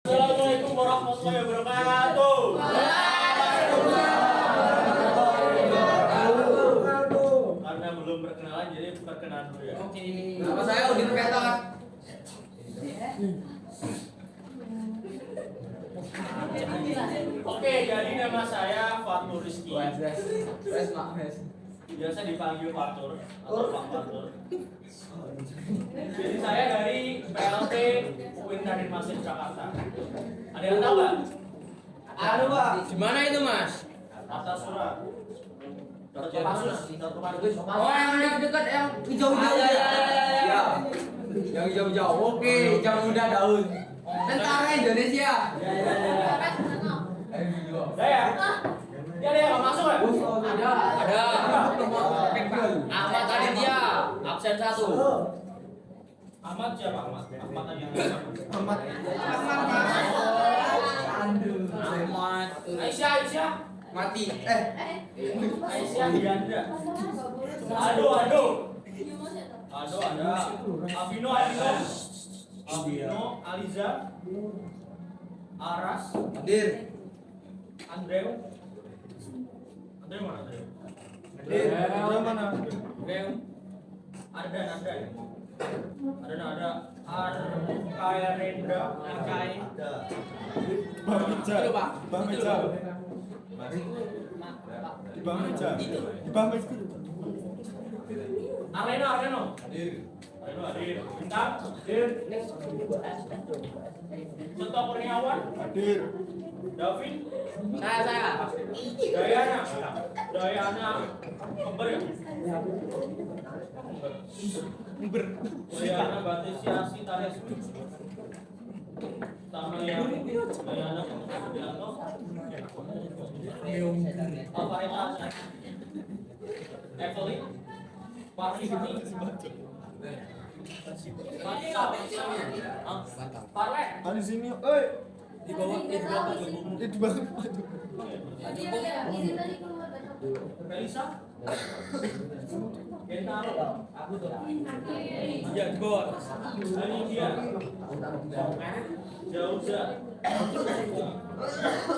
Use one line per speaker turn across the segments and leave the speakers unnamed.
Assalamualaikum warahmatullahi wabarakatuh. Karena belum perkenalan, jadi perkenalan dulu ya.
Oke. Nama saya Udin Petot.
Oke, jadi nama saya Fatur Rizky. Biasa dipanggil Fatur atau Pak Fatur. Jadi saya dari PLT UIN Radin Masih Jakarta. Ada yang tahu nggak?
Aduh, Pak. Di mana itu, Mas?
Atas surat.
Oh, yang dekat yang hijau-hijau
ya.
Ya. Yang hijau-hijau. Oke, hijau muda daun. Tentara Indonesia.
Saya. Ya ada yang nggak masuk ya?
Ada. Ahmad Aditya, absen 1.
Ahmad siapa Ahmad? Ahmad tadi.
Ahmad.
Aisyah.
Mati.
Aisyah Diandra. Aduh. Ada. Avino, Aliza, Aras,
Hadir.
Andrew mana?
Hadir.
Mana? Ardan. Ada Arkaya Rendra,
Bang Meja.
Areno. Hadir. Bintang. Seto Kurniawan.
Hadir.
David.
Saya.
Dayana. Kember ya? Dayana Batesiasi Taresmi. Sama yang Dayana Subianto. Apa Etasnya? Evelyn. Parlini. Parle.
Di sini,
Di bawah.
di bawah.
Melisa. Gentaro.
Ya, di bawah.
Alidia. Jauza.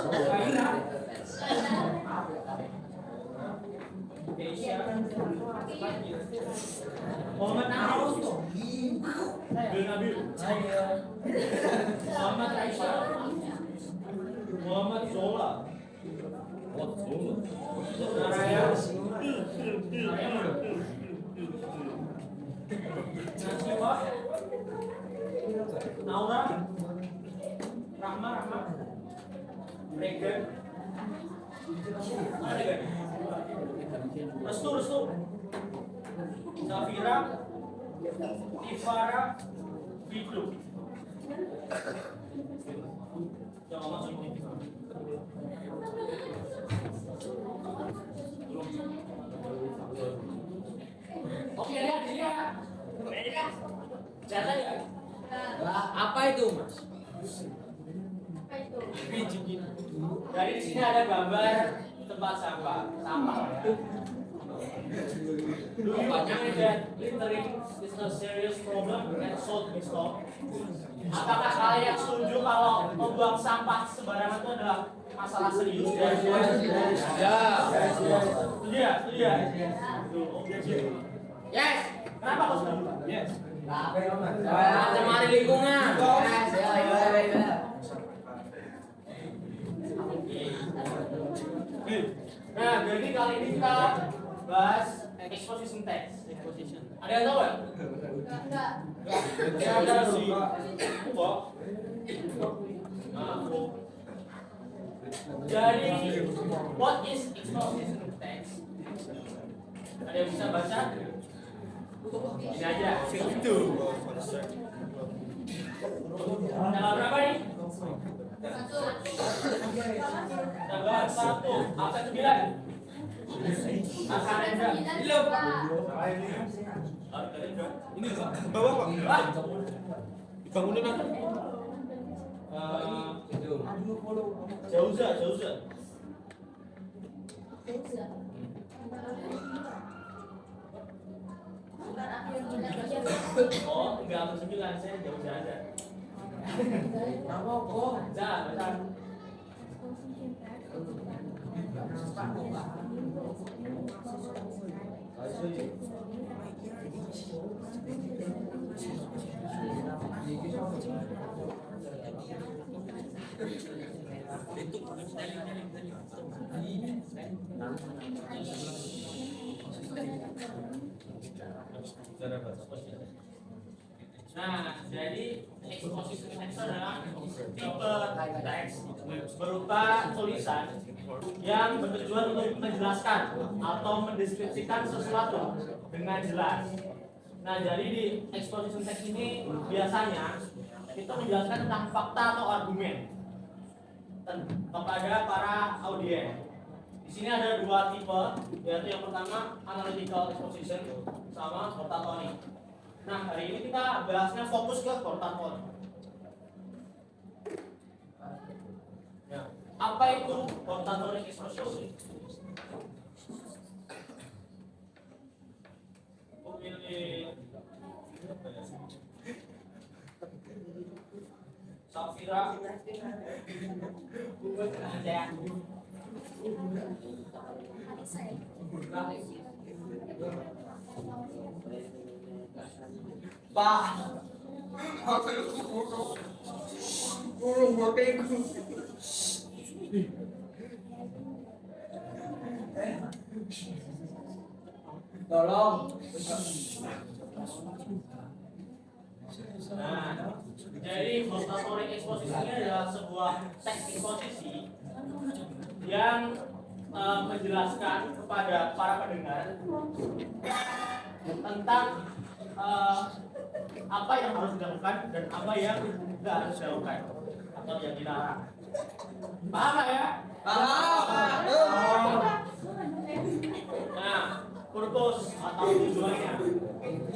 Kaira. Keisha. Muhammad Arus. Nabil. Muhammad Aisyah. Muhammad Zola. Naraya. Nasiwa. Naura. Rahma. Regan. Ada kan? Restu. Safira. Tifara. Gitu. Jangan masuk ini. Oke, lihat. Catat ya.
Apa itu, Mas?
Dari di sini ada gambar tempat sampah. Do you agree that littering is a serious problem and should be stopped? Apakah kalian setuju kalau membuang sampah sembarangan itu adalah masalah serius?
Ya.
Setuju ya?
Yes.
Kenapa kau setuju?
Yes.
Mencemari lingkungan.
Nah, jadi kali ini kita bahas exposition text. Ada yang tahu nggak? Ada kok. Jadi, what is exposition text? Ada yang bisa baca? Ini aja.
Itu.
Tanggal berapa nih? Tanggal 1, absen 9. Arkanendra.
Ini bawah, Pak. Dibangunin apa?
Jauza. Oh, 3 absen 9, saya Jauza ada.
Apa kok?
Jangan, jangan. Nah, jadi exposition text adalah tipe teks berupa tulisan yang bertujuan untuk menjelaskan atau mendeskripsikan sesuatu dengan jelas. Nah, jadi di exposition text ini biasanya itu menjelaskan tentang fakta atau argumen kepada para audiens. Di sini ada dua tipe, yaitu yang pertama analytical exposition sama hortatory. Nah, hari ini kita bahasnya fokus ke hortatory. Ya, apa itu hortatory exposition? Safira,
Pak. Kurung boteku. Tolong.
Nah, jadi hortatory exposition ini adalah sebuah teks eksposisi yang menjelaskan kepada para pendengar tentang apa yang harus dilakukan dan apa yang tidak harus dilakukan atau yang dilarang. Paham nggak ya?
Paham.
Nah, purpose atau tujuannya.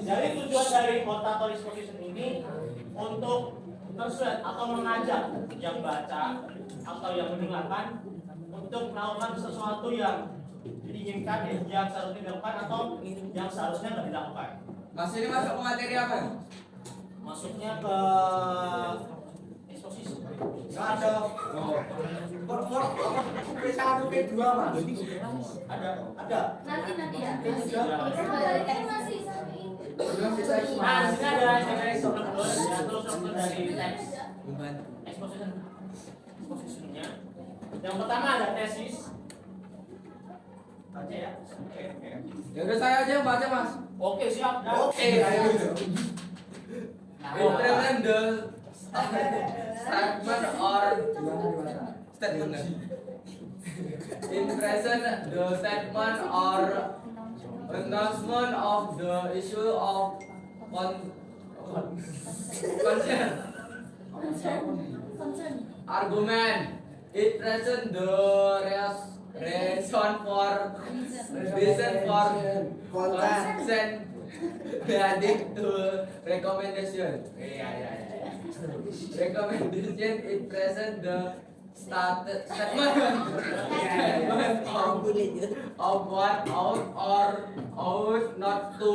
Jadi tujuan dari hortatory exposition ini untuk persuade atau mengajak yang baca atau yang mendengarkan untuk melakukan sesuatu yang diinginkan, yang seharusnya dilakukan atau yang seharusnya tidak dilakukan.
Mas ini masuk ke materi apa?
Masuknya ke eksposisi.
Nggak ada. P1, P2 Mas.
Ada.
Nanti ya. Kan masih sampai itu.
Nah, di sini ada dari struktur, ya, terus struktur dari teks expositionnya. Yang pertama ada tesis. Baca ya.
Ya udah saya aja yang baca Mas.
Oke, siap.
Oke, ayo. Represent the statement or statement. In present, the statement or announcement of the issue of concern. Argument. It present the reason for consent leading to recommendation. Recommendation it present the statement of what ought or ought not to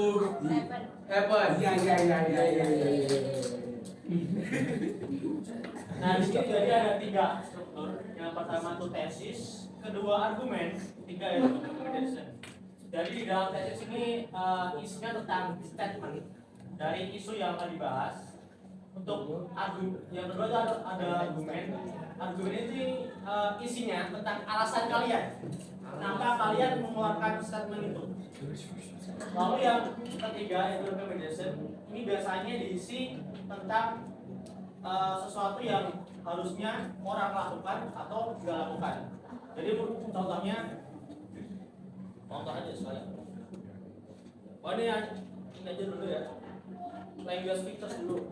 happen.
Nah, di sini jadi ada tiga struktur. Yang pertama itu tesis, kedua argumen, ketiga itu recommendation. Jadi di dalam tesis ini isinya tentang statement dari isu yang akan dibahas. Untuk yang kedua itu ada argumen. Argumen ini isinya tentang alasan kalian. Kenapa kalian mengeluarkan statement itu? Lalu yang ketiga itu recommendation. Ini biasanya diisi tentang sesuatu yang harusnya orang lakukan atau tidak lakukan. Jadi contohnya, contoh aja sekalian. Oh ini aja dulu ya. Language speakers dulu.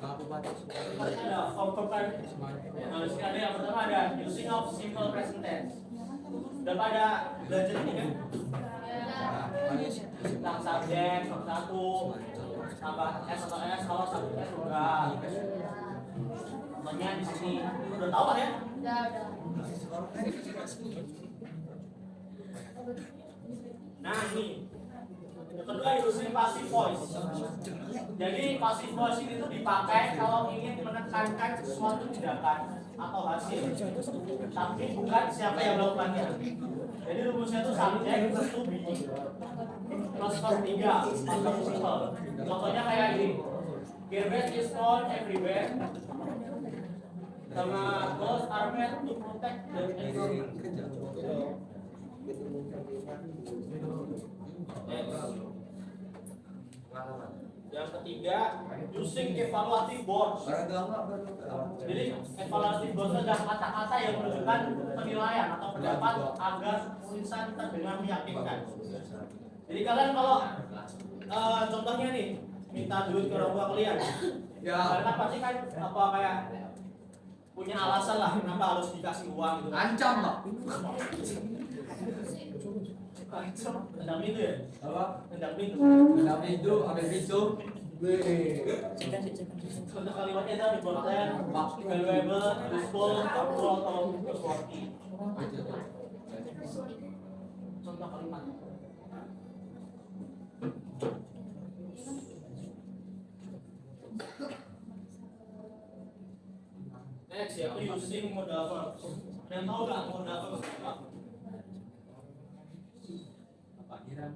Ada verb kan? Nah, di sini ada yang pertama ada using of simple present tense. Udah pada belajar ini kan? Tentang subjek, verb satu, tambah S atau S, kalau subjek enggak. Contohnya di sini udah tahu kan ya?
Udah.
Nah ini Yang kedua using passive voice. Jadi passive voice ini tuh dipakai kalau ingin menekankan sesuatu tindakan atau hasil, tapi bukan siapa yang melakukannya. Jadi rumusnya itu subjek to be plus verb 3 atau simple. Contohnya kayak gini. Garbage is thrown everywhere. Sama those are meant to protect the environment. Yang ketiga, using evaluative boards. Jadi evaluative boards adalah kata-kata yang menunjukkan penilaian atau pendapat agar tulisan terdengar meyakinkan. Jadi kalian kalau contohnya nih minta duit ke orang tua kalian,
Ya.
kalian kan pasti kan apa kayak punya alasan lah kenapa harus dikasih uang gitu.
Ancam, Pak.
Tendang pintu ya?
Apa?
Tendang pintu.
Dalam itu ada pintu.
Contoh kalimatnya itu important, valuable, useful, helpful, atau trustworthy. Contoh kalimat. Next ya, using modal verbs. Kalian tahu nggak modal verbs apa? Apa kira?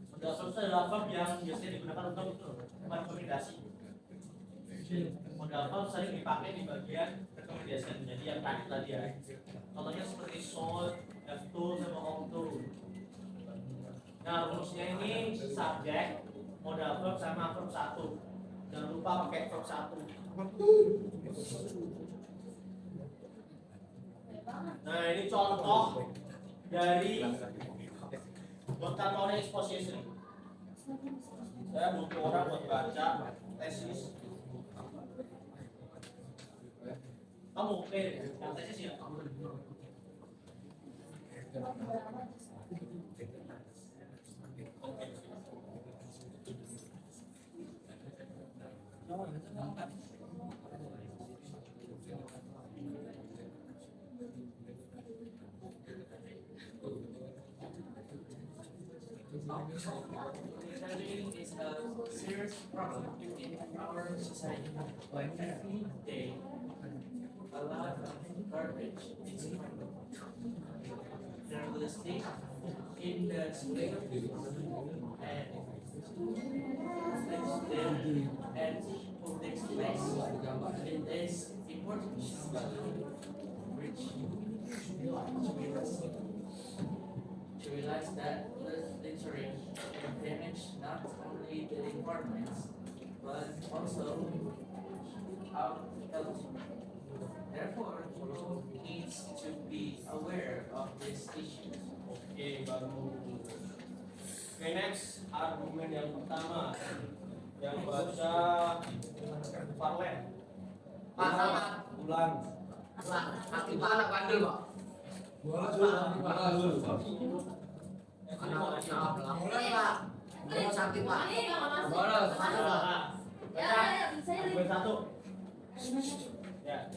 Modal verbs adalah verb yang biasanya digunakan untuk rekomendasi. Modal verb sering dipakai di bagian rekomendasi. Jadi yang tadi ya. Contohnya seperti sold, have to, sama ought to. Nah rumusnya ini subjek, modal verb sama verb 1. Jangan lupa pakai verb 1. Nah ini contoh dari vocabulary exposition. Saya butuh orang buat baca tesis. Kamu oke, yang tesis ya.
Littering is a serious problem in our society. Every day, a lot of garbage is thrown carelessly in the street and public space. It is important to realize that littering can damage not only the environment but also our health. Therefore, we need to be aware of this issue.
Oke, baru. Oke, next argumen yang pertama yang baca Parlen.
Pak, selamat.
Ulang.
Pak, kaki Pak anak bandel, Pak. Mulai, Pak. Mau sakit, Pak. Bolos.
Ya, bisa
Argumen 1. Ya.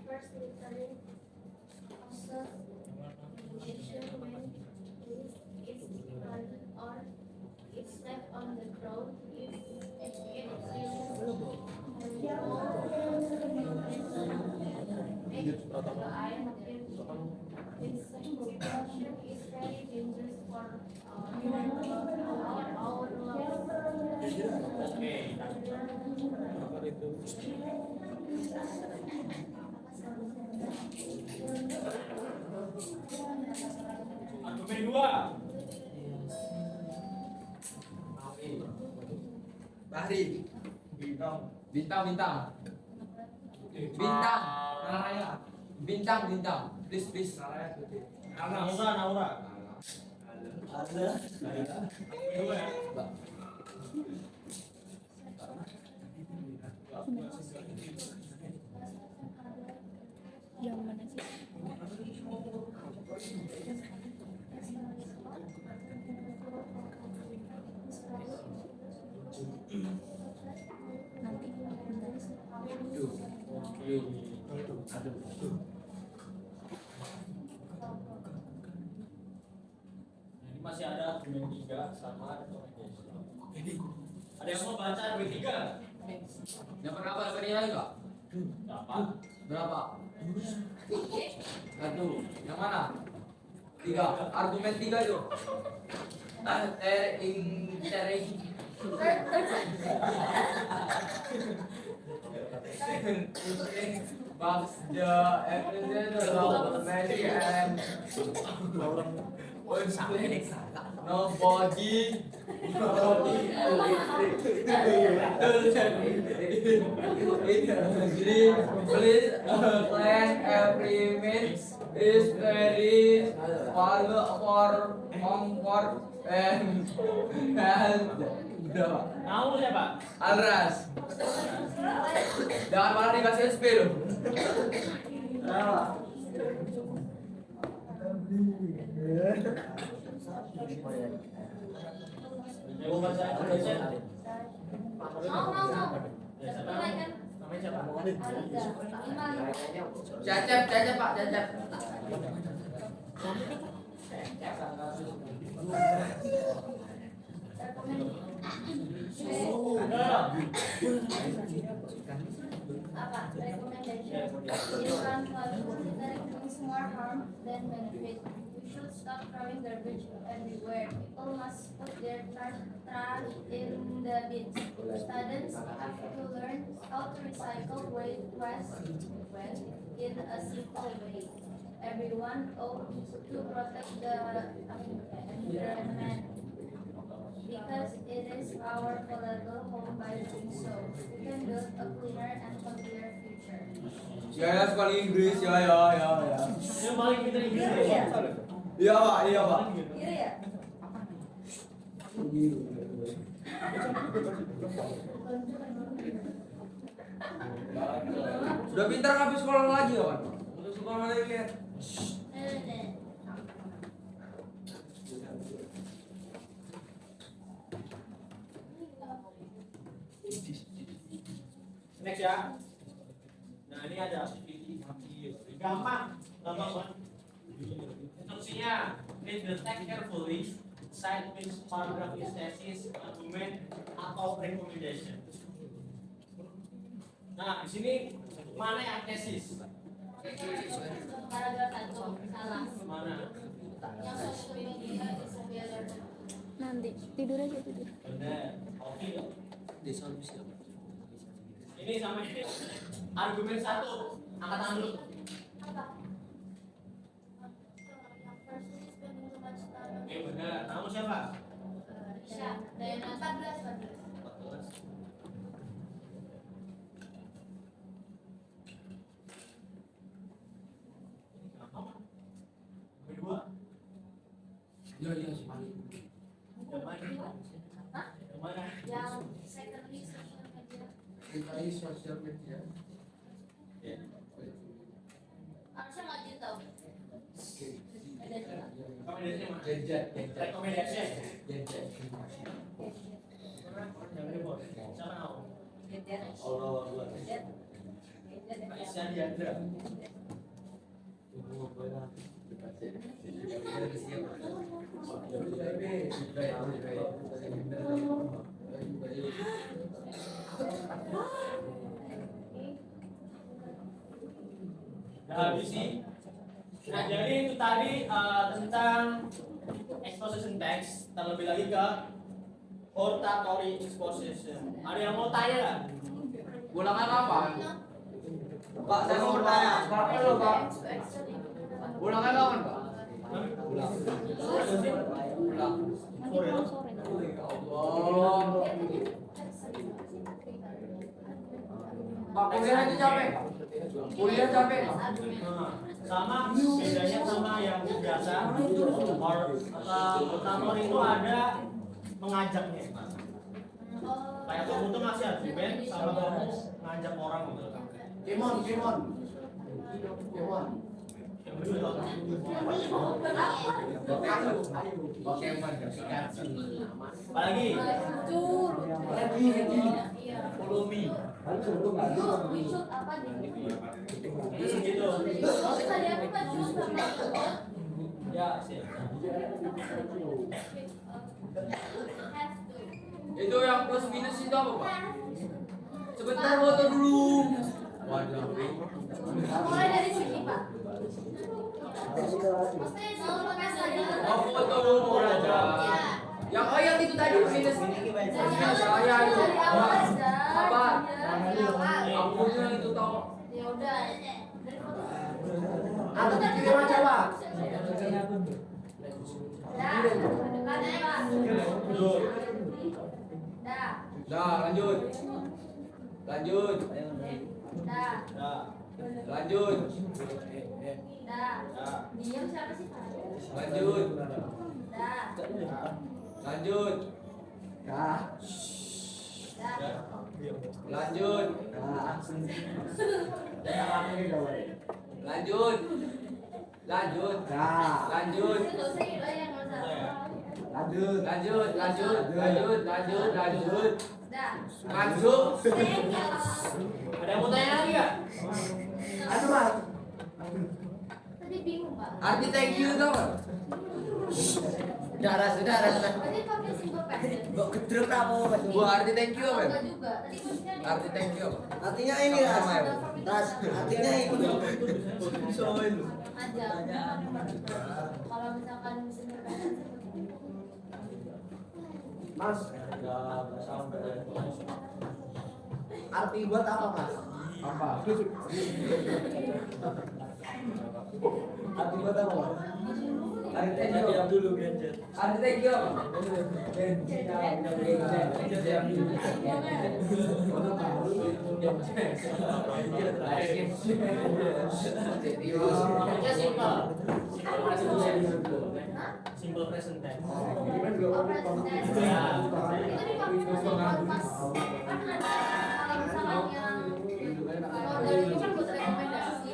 First, littering causes pollution when it's divided or it's left on the ground. If it this situation is very dangerous for our lungs.
Oke. Argumen 2.
Bahri. Bintang. Bintang. Naraya. Bintang. Please.
Naura. Ada. Dua ya.
Yang mana sih?
Ini masih ada argumen 3 sama recommendation. Ada yang mau baca argumen 3?
Yang berapa tadi enggak?
Dapat.
Berapa? Satu. Yang mana? 3. Argumen 3 itu. Sharing. Box the episode of Mary and nobody please plan every minute is very for comfort and health.
Kamu siapa?
Alras. Jangan malah dikasih SP loh.
Yang mau baca recommendation?
Mau.
Ya, siapa? Namanya siapa?
Cecep Pak, Cecep.
Apa? Recommendation. Iran pollution that brings more harm than benefit. We should stop throwing garbage everywhere. People must put their trash in the bins. Students have to learn how to recycle waste well in a simple way. Everyone ought to protect the environment because it is our valuable home. By doing so, we can build a cleaner and healthier future.
Ya sekali Inggris ya.
Yang paling pintar Inggris ya?
Iya Pak.
Iya ya?
Sudah pintar habis sekolah lagi ya Pak. Untuk sekolah lagi lihat.
Next ya. Nah ini ada gampang banget. Instruksinya, read the text carefully. Cite which paragraph is thesis, argument, atau recommendation. Nah di sini mana yang tesis?
Paragraf 1 salah.
Mana?
Yang satu ini
Nanti tidur aja tidur.
Benar. Oke. Ini sama ini. Argumen 1. Angkat tangan dulu.
apa? First is spending too much time.
Oke benar. Kamu siapa?
Risha. Dan 14.
Kedua.
Iya.
Yang mana?
Hah?
Yang mana?
Yang secondly social media.
Kita sosial media.
Ya.
Harusnya nggak gitu tau. Ada juga.
Rekomendasi mana?
Gadget.
Rekomendasi.
Gadget.
Siapa tahu?
Gadget.
Allah Allah.
Gadget.
Aisyah Diandra. Udah habis sih. Nah jadi itu tadi tentang exposition text, terlebih lagi ke hortatory exposition. Ada yang mau tanya nggak?
Ulangan apa? Pak, saya mau bertanya. Kapan lo Pak? Ulangan kapan Pak? Ulang.
Sore.
Oh. Pak, kuliah aja capek. Kuliah capek.
Nah, sama bedanya sama yang biasa hortator itu ada mengajaknya. Kayak kamu tuh ngasih argumen sama kamu ngajak orang gitu.
Kemon.
Yang kedua apalagi? Follow me.
we should apa nih?
Gitu.
Tadi aku kan should sama
Ya, sih.
have to.
Itu yang plus minus itu apa, Pak? Sebentar foto dulu.
Mulai dari sini, Pak. Maksudnya selalu pakai saya.
Oh, foto dulu aja. Yang itu tadi minus. Minus saya itu.
Dari awal aja.
Sabar.
Dari awal.
Aku bilang itu tahu.
Ya udah.
Aku tadi kira coba.
Dah, dekat ya, Pak. Dah,
Dah, lanjut. Lanjut.
dah,
Ya.
Lanjut.
dah. Diam siapa sih, Pak?
Lanjut.
Dah,
Lanjut.
dah.
Lanjut. Lanjut. Lanjut. Lanjut.
Itu nggak usah dibayang, nggak usah.
Lanjut. Lanjut. Lanjut. Lanjut.
Dah.
Masuk.
Thank you.
Ada yang mau tanya lagi nggak?
Aduh, Mas.
Tadi bingung, Pak.
Arti thank you tau nggak?
Saudara.
Tadi pakai simple present.
Kok gedruk apa Mas?
Buat arti thank you apa?
Enggak juga. Tadi maksudnya dia-
Arti thank you apa?
Artinya ini Ras. Ras, artinya ini.
aja. Kalau misalkan simple present seperti itu.
Mas, arti buat apa Mas? Apa? Arti buat apa Mas? Arti thank you.
Arti thank you apa?
Ya simple. Simple present tense.
Oh, present tense. Itu dipakai pas kan ada kalau misalkan yang kalau dari itu kan buat rekomendasi.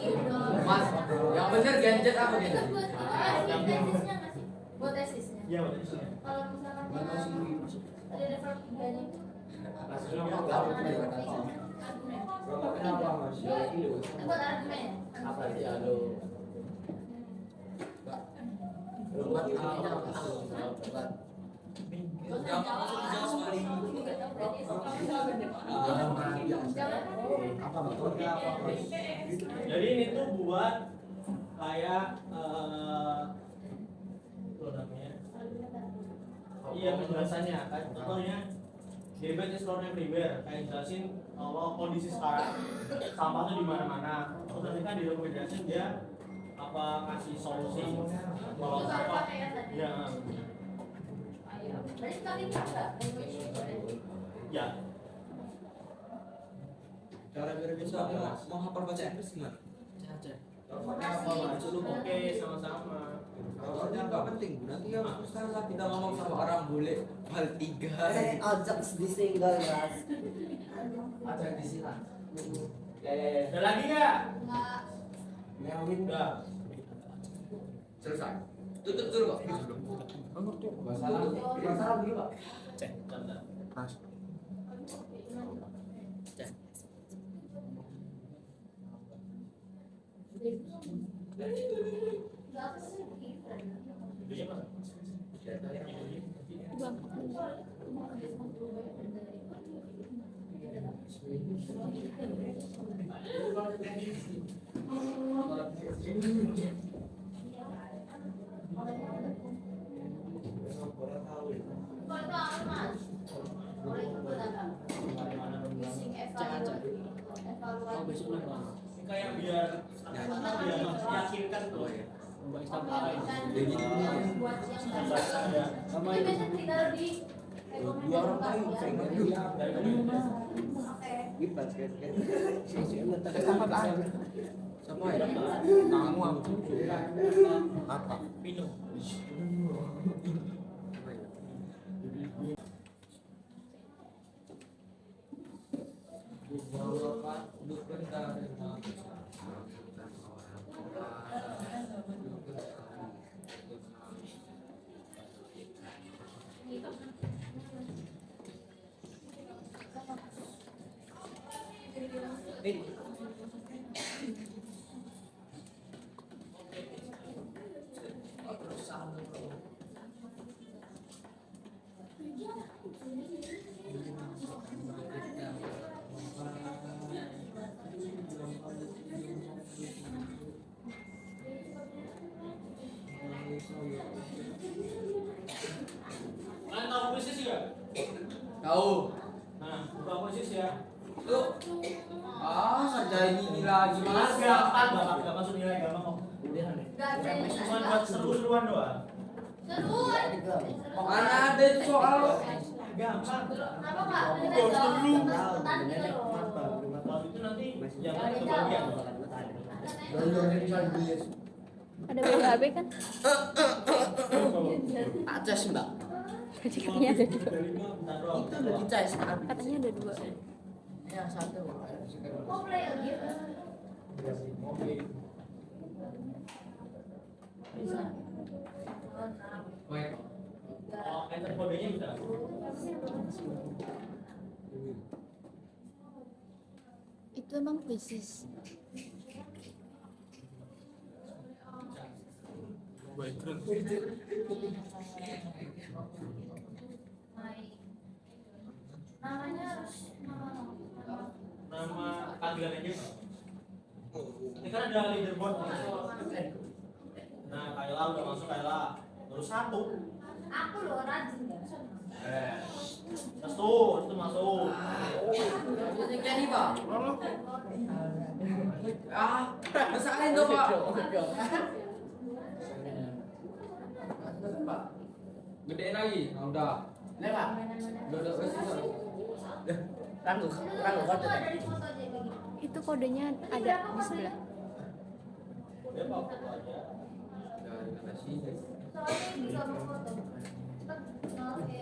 Mas, yang bener gadget apa
Itu
gitu?
buat tesisnya nggak sih? Buat tesisnya.
Iya, betul.
Kalau misalkan yang ada verb tiganya itu
Kenapa Mas?
itu buat argumen.
Apa sih aduh?
Buat apa? Buat apa betul?
Jadi ini tuh buat kayak itu namanya. Iya penjelasannya kan contohnya debate is not everywhere kayak jelasin kalau kondisi sekarang sampah tuh di mana-mana. Terus nanti kan di rekomendasi dia apa kasih solusi kalau
Itu
sampah
pakai ya tadi.
ya
Berarti kali ini enggak language
ya
Cara biar bisa mau hafal bahasa Inggris gimana?
oke sama-sama.
Soalnya nggak penting, nanti ya sekarang kita ngomong sama orang boleh hal tiga.
Ajak di single Ras.
Ada di sini.
Ada lagi nggak?
enggak.
Udah.
Selesai. Tutup dulu kok.
Masalah dulu Pak.
Bentar.
Enggak sih different.
Itu siapa?
Kalau itu apa, Mas? Kalau itu buat apa? Using evaluasi.
Ini kayak biar meyakinkan tuh.
Meyakinkan buat yang baru. Ini biasanya tidak di rekomendasikan ya. Oke.
Gipas kan.
Sama ya? Kamu aku apa?
Minum.
ngerjain ini lagi
Mas
mas?
gak masuk nilai gampang kok.
Gak ada yang
Cuma buat seru-seruan doang.
seruan.
Mana ada itu soal?
Gampang.
Kenapa Kak?
Gak seru.
Cepetan gitu loh.
Kalau itu nanti jangan kebagian.
Ada BHB kan?
Acas mbak.
Berarti katanya ada dua.
Itu udah dicas sekarang.
Katanya ada dua.
Ya satu.
Mau play a game?
Oh, enter kodenya bisa.
Itu emang khusus.
Namanya harus
Nama panggilan aja. Ini kan ada leaderboard. Nah, Kayla udah masuk Kayla. Terus satu.
aku loh rajin ya.
Terus tuh, itu masuk.
Jadi jadi pak. Ah, besarin tuh pak. Gedein lagi, nah, udah.
Lewat.
Udah bersisa.
Ranggu
Itu
kode.
ada di foto aja kayak gitu.
Itu kodenya ada di sebelah.
Dia bawa foto aja.
Soalnya bisa berfoto. Cepet. Oke.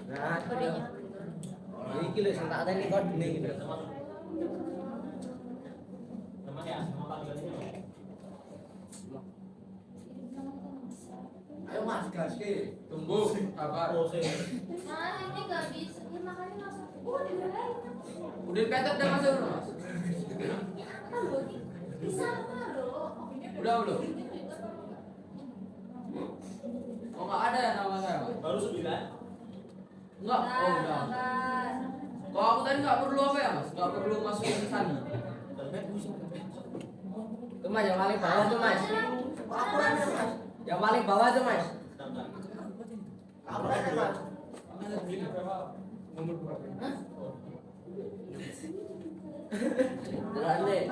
Nah,
Kodenya.
ini kilo sentak ada nih kode nih gitu.
Bisa masuk. Nama ya, nama panggilannya.
Ayo mas, gas ke. Tunggu, sabar.
Oh, sih.
Nah, ini nggak bisa. Ya, makanya masuk. Oh, dimarahin.
Udah petet udah masuk belum mas?
Kan loh, bisa apa loh?
Udah belum? Oh nggak ada ya nama saya mas?
Baru 9.
Enggak, oh udah.
Sabar.
Kalau aku tadi nggak perlu apa ya mas? Nggak perlu masukin ke sani.
Tuh mas, yang paling bawah tuh mas. Yang paling bawah tuh mas. Apa aja mas? Jalan deh.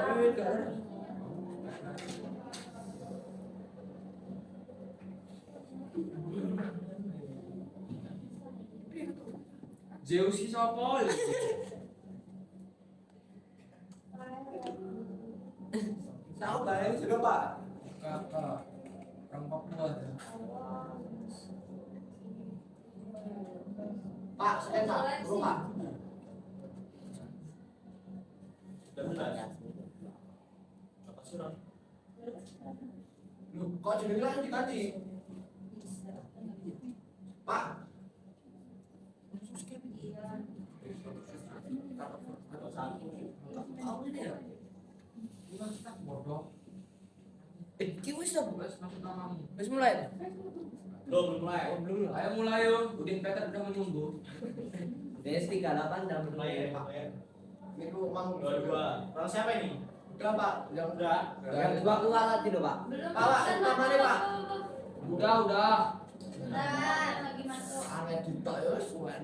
Zeus si sopol.
Tahu bayangin sudah pak.
Kakak, orang Papua.
Pak, saya tak rumah.
Dan benar. Apa sih, Ron?
Loh, kok jadi lagi diganti? Pak.
Atau satu.
Tahu ini ya? Bukan tak bodoh.
Wis tuh.
Wes masuk namamu.
Wis mulai.
Belum mulai.
Oh belum lah.
Ayo mulai yuk. Udin Peter udah menunggu.
DS 38 jam
Mulai ya, Pak.
Minggu mau.
22. Orang siapa ini?
Udah pak.
Yang udah.
Yang dua keluar tadi loh pak.
Belum.
Pak, yang mana, Pak? Udah.
Bentar, lagi masuk.
Aneh kita ya suan.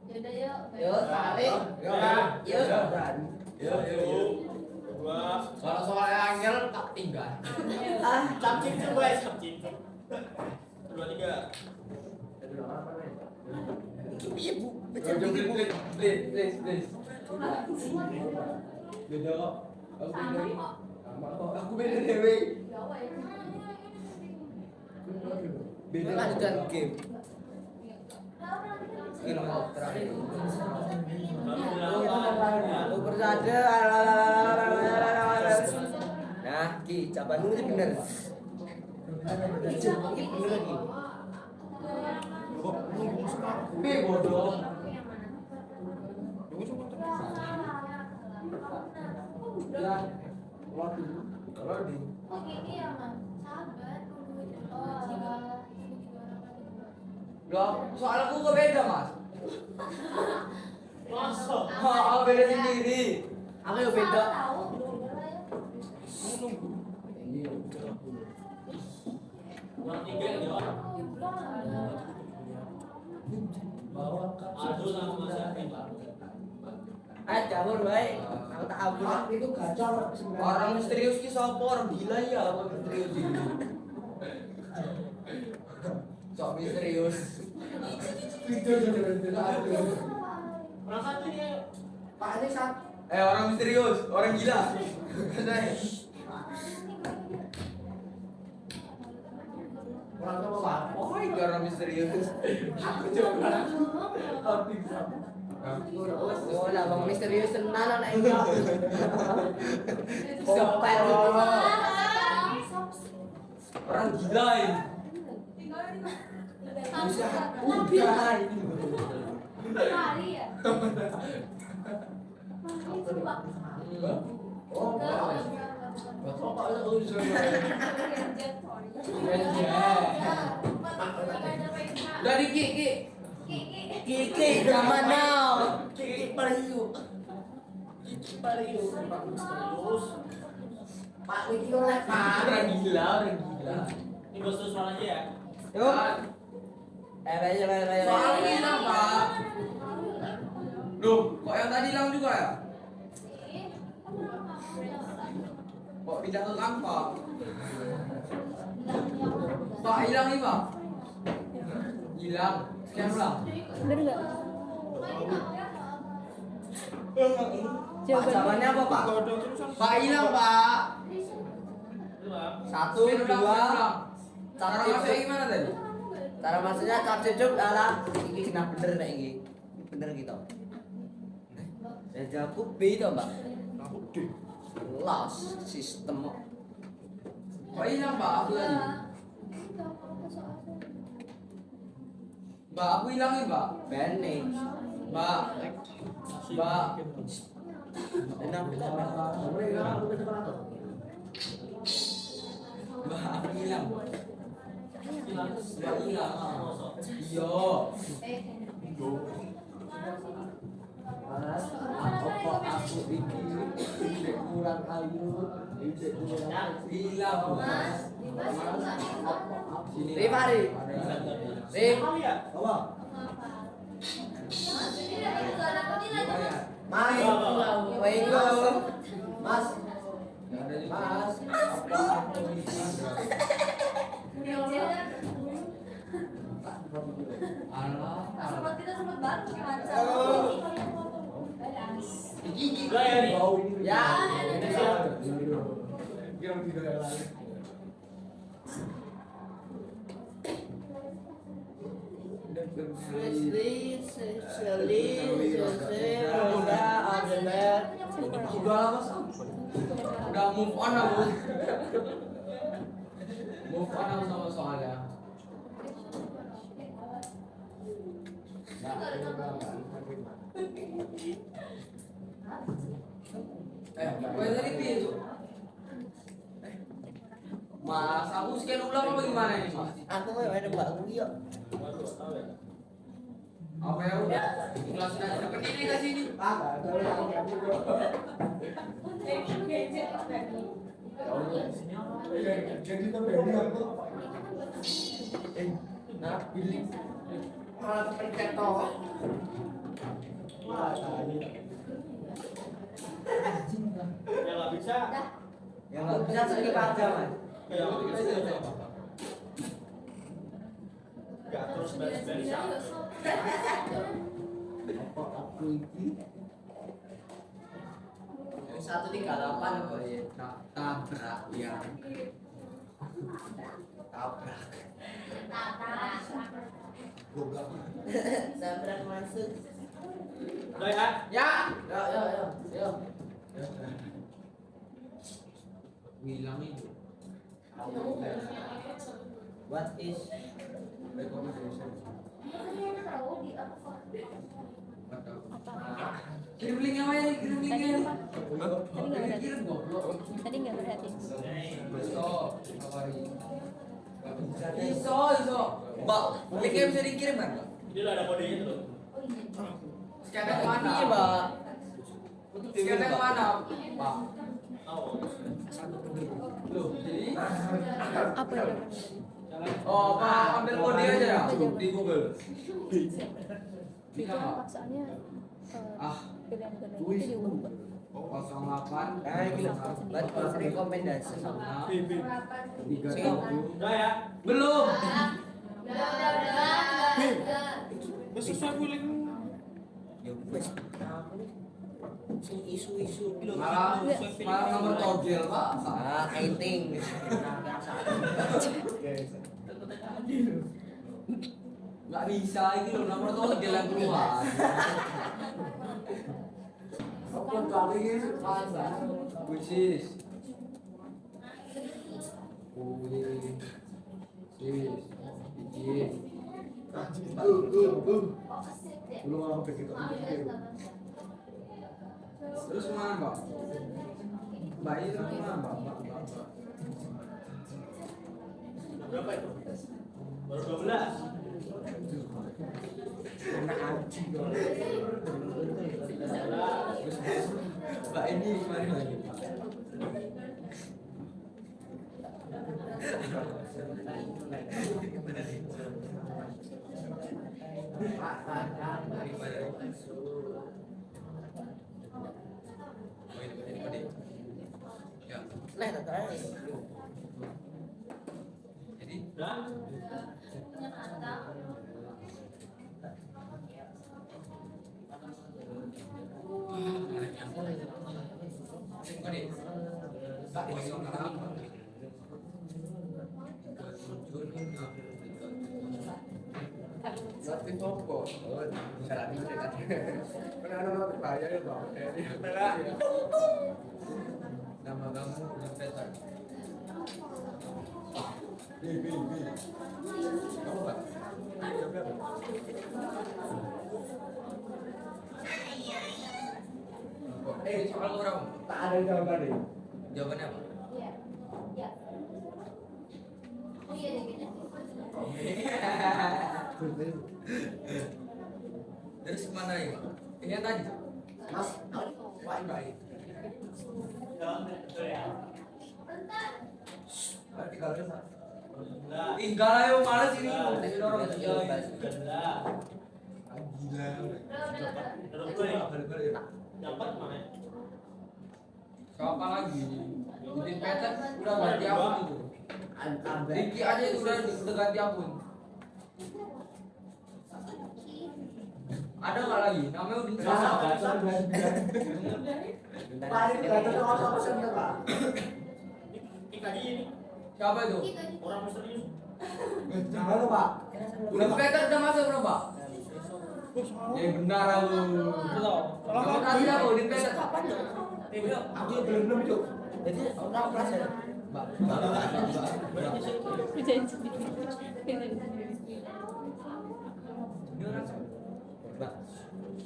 Yaudah yuk.
Yuk, tarik. Yuk.
Yuk. 2.
Kalau soalnya angel tak tinggal.
Cap cincin, guys. Cap cincin. 2, 3.
Iya bu.
Please. Beda kok. Aku beda dewe.
Beda lanjutan game. Ini terakhir. Lu bersaja. Nah, Ki, jawaban lu ini bener. Ini bener lagi.
Bi bodoh. Ya. Kalau di
Oh gini ya mas, sabar. Oh.
Loh, soal aku kok beda, Mas?
Masuk.
Oh, beda sendiri.
Aku yang beda.
Tahu.
Orang 3 yang jawab. Aduh sama Mas Yakin.
Ayo cabur baik. Aku tak abur.
Itu gacor. Orang misterius ki sapa? Orang gila ya, orang misterius ini. Sok misterius.
Orang satu ini
Pak ini orang misterius, orang gila. Orang apa Pak? Oh, itu orang misterius. Aku coba.
Oh, lah bang misterius tenan anak ini. Kompet.
Orang gila ini. Udah ini.
Kali ya.
Oh,
Dari Kiki. Kiki zaman now.
Kiki Pariu.
terus.
Pak Wiki oleh Pak. Orang gila.
Ini bos terus aja ya.
Yuk. Raya.
Soalnya hilang Pak. Loh, kok yang tadi hilang juga ya? Kok pindah ke kantor? Pak hilang nih Pak. Hilang. Sekian ulang.
Bener nggak?
Pak,
Jawabannya.
jawabannya apa Pak?
Pak hilang Pak.
Satu,
Sekian ulang,
dua.
sekian ulang.
Cap
Cara masuknya
cucuk.
gimana tadi?
Cara maksudnya cap cucuk adalah ini kena bener nih ini. Bener gitu. Dan jawabku B itu Mbak. Lost sistem.
Kok hilang Pak? Aku tadi. Mbak, aku hilangin Mbak.
Bene.
Mbak. Mbak.
Enam kita
Mbak, aku hilang. Mbak hilang. Iya.
Mas, apa aku ini kurang ayu, ini kurang
Hilang.
Mas,
Sini.
Rif, Ari. Rif.
Apa?
Mas, Wenggo. Mas, Mas, apa aku ini?
Alah.
Sempat kita sempat bantu gimana?
Gigi.
Enggak ya nih.
Ya.
Udah move on aku. Move on aku sama soalnya. Gue tadi piye tuh? Mas, aku scan ulang apa gimana ini Mas?
Aku mau ada Mbak Uyo.
Apa ya udah? Jelasin aja deket ini ke sini.
Nah, pilih.
Malah kepencet toh.
Ya nggak bisa.
Yang nggak bisa skip aja Mas.
Ya nggak bisa. Nggak terus beres-beres.
Apa aku ini? 138 apa ya?
Tabrak ya.
Tabrak.
Goblok.
Tabrak masuk.
Udah ya.
Ya.
Yo.
Hilang itu.
What is
Recommendation.
Apa?
Kirim linknya apa ya? Kirim
Tadi
linknya.
apa? Tadi nggak berhati.
Kirim goblok.
Tadi nggak berhati.
Besok kabari. Iso. Mbak, linknya bisa dikirim kan? Mbak?
Ini udah ada kodenya tuh.
Scannya kemana?
Iya, Mbak.
Scannya kemana? Pak.
Tahu.
Loh, jadi
Apa ya?
oh, Pak, ambil kode aja ya di Google.
Itu kan paksaannya
Ah,
pilihan ganda
kuis.
itu diubah.
08
Nah, gini. Buat rekomendasi.
Harapan.
37.
Udah ya.
Belum.
Udah.
Sesuai feeling.
Ya wes. Sing isu-isu gitu.
Malah nomor togel, Pak.
Ah, kaiting.
Nggak bisa ini loh, nomor togel yang keluar. Which is Terus kemana, Mbak? Mbak ini terus kemana, Mbak?
Berapa itu? Baru 12.
Mbak ini kemarin lagi.
Nah, tadi.
Jadi
Udah.
Tapi toko, salah ini kan. Karena bayar ya bang. Nama kamu Peter. Bi. Kamu Pak? Soal orang tak ada jawabannya. Jawabannya apa?
Iya. Iya. Oh iya deh gini.
Terus kemana ini? Ini yang tadi.
Mas,
Baik.
Betul ya.
Berarti kalau
Udah.
tinggal ayo malas ini.
Tadi dorong itu
Udah.
Gila.
Terus gue nih. Dapat mana?
Siapa lagi? Bikin Peter udah ganti akun itu. Ricky aja itu udah ganti akun. Ada nggak lagi? Namanya udah
Ini tadi ini
siapa itu?
orang misterius.
Udah Peter udah masuk belum Pak? Ya benar aku. Kamu tadi aku di Peter.
aku belum itu. Jadi orang kelas ya.
Mbak.
Kerjain sendiri. Kerjain sendiri.
Ini orang siapa?
Mbak.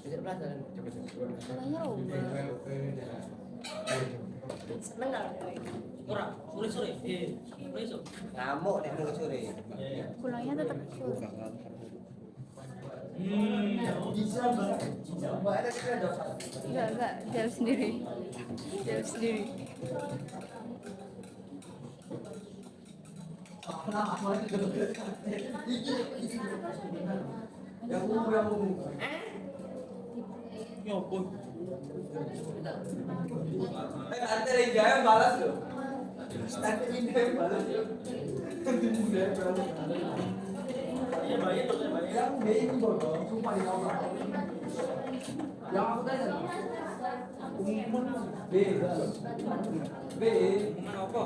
Jadi pelajaran coba.
Salahnya ubah. Seneng nggak?
Orang sore. Sore.
Ngamuk nek nunggu sore.
Pulangnya tetap sore.
Mbak ada sih ada.
Enggak, jalan sendiri. Jalan sendiri.
Yang umum. Nanti ada yang balas loh. Nanti ini yang balas loh.
Iya banyak tuh banyak.
Yang B ini bodoh, sumpah di kamar. Yang aku tanya. B. B. Mana apa?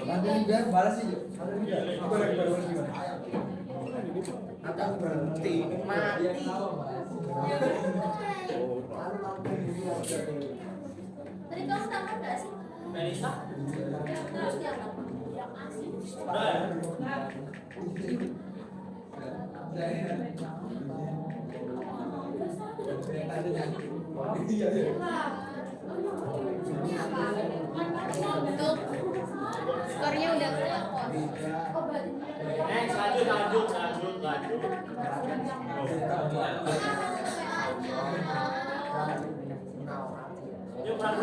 Nanti biar balas sih.
Nanti aku berhenti mati.
Tadi kamu tahu nggak sih?
Melisa.
Terus diangkat.
Udah ya.
Tuh. Skornya udah berapa?
Next, lanjut. Yuk berangkat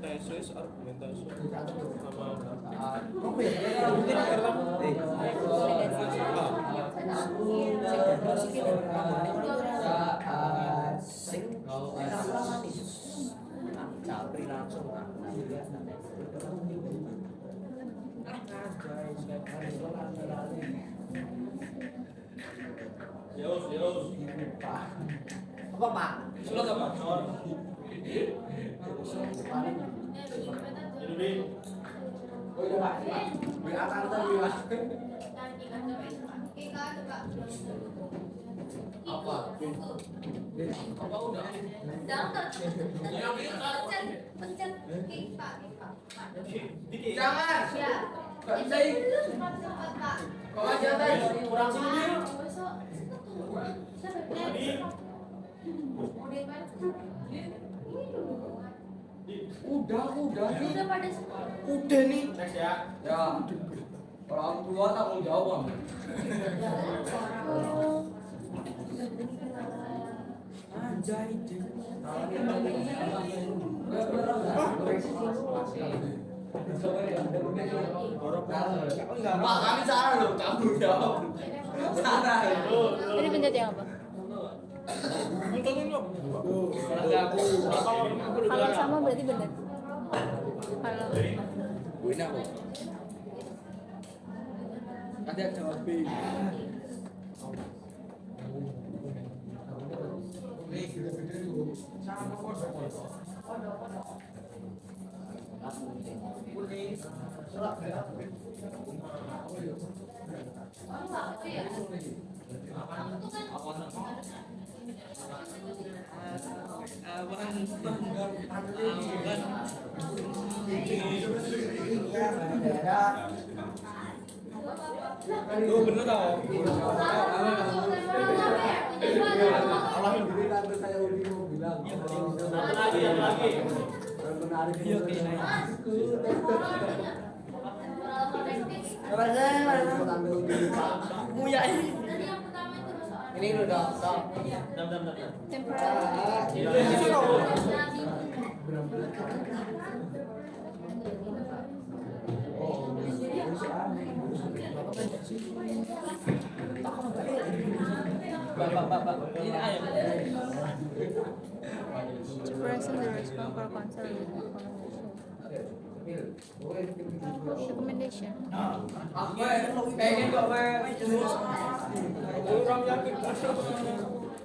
Tesis argumentasi
Capri langsung. Apa Pak?
Sulat apa?
Oh iya Pak. Di atas tadi Pak.
Apa? Apa udah? Jangan.
Ya.
Gak bisa ini. Kau aja tadi.
Kurang sini.
Udah nih.
Udah pada semua.
Udah nih.
Next ya.
Ya. Orang tua tanggung jawab. Pak, kami salah loh, kamu jawab. Salah.
Tadi pencet yang apa? Kalau sama berarti benar. Kalau
Wina kok. Ada jawab B.
Lu bener tau?
Lagi.
Punya ini. Ini udah dong.
Bapak, ini ayam.
to present the response for concern with recommendation.
Aku pengen kok
Orang yakin.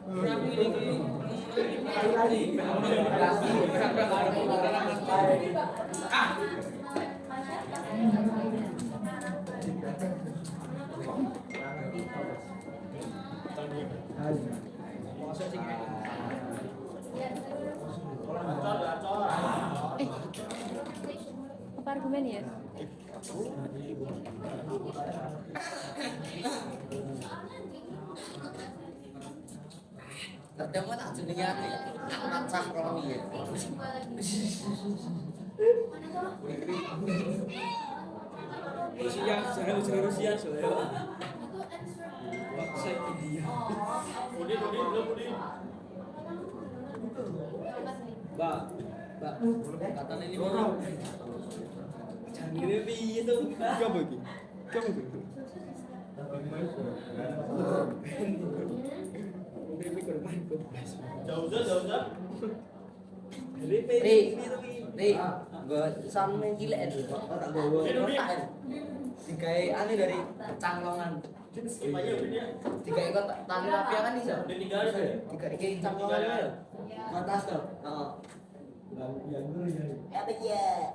Orang ini.
Apa argumen ya?
Terdengar tak jenenge ati. Macah romi ya.
Rusia, saya Rusia soalnya. Saya India. Udin, belum Udin. Mbak, katanya ini mana? Jangan gini piye tuh? Coba iki. Coba iki. Jauh.
Ri, gue sama gila itu, orang gue dikai ane dari cangklongan, tiga ikut tali rapia kan bisa, tiga ikut cangklongan ya, atas tuh, apa ya,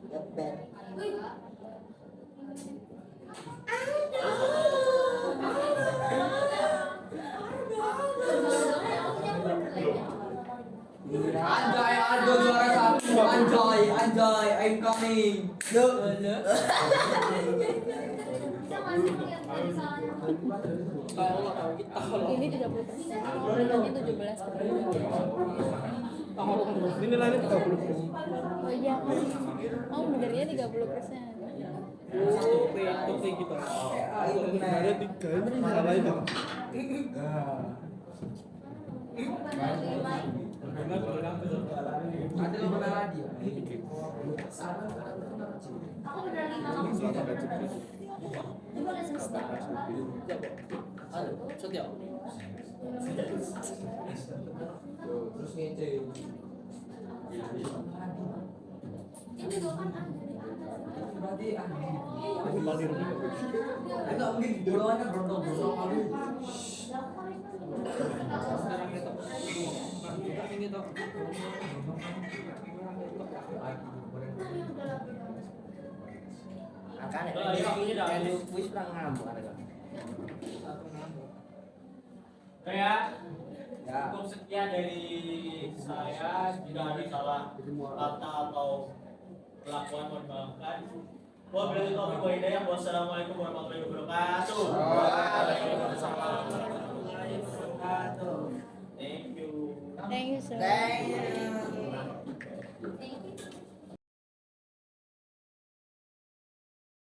dapat.
Anjay, ada juara satu. Anjay, I'm coming.
Ini 30. Nanti 17.
Ini nilainya 30.
Oh iya kan. Oh benernya 30%.
Untuk kita. Ada 3 ini salah itu.
Ada yang pernah lagi.
Aku udah 5 kamu. Coba lesson start.
Setia.
Terus ngece.
Ini juga kan ada di atas.
Berarti
Aku paling
enggak mungkin bulawannya berondong-berondong kali.
ini tuh.
Makanya wis pernah ngamuk ada kan.
Kayak
Ya.
cukup sekian dari saya. Jika ada salah kata atau kelakuan mohon maafkan. Wabillahi taufiq wa hidayah. Wassalamualaikum warahmatullahi wabarakatuh.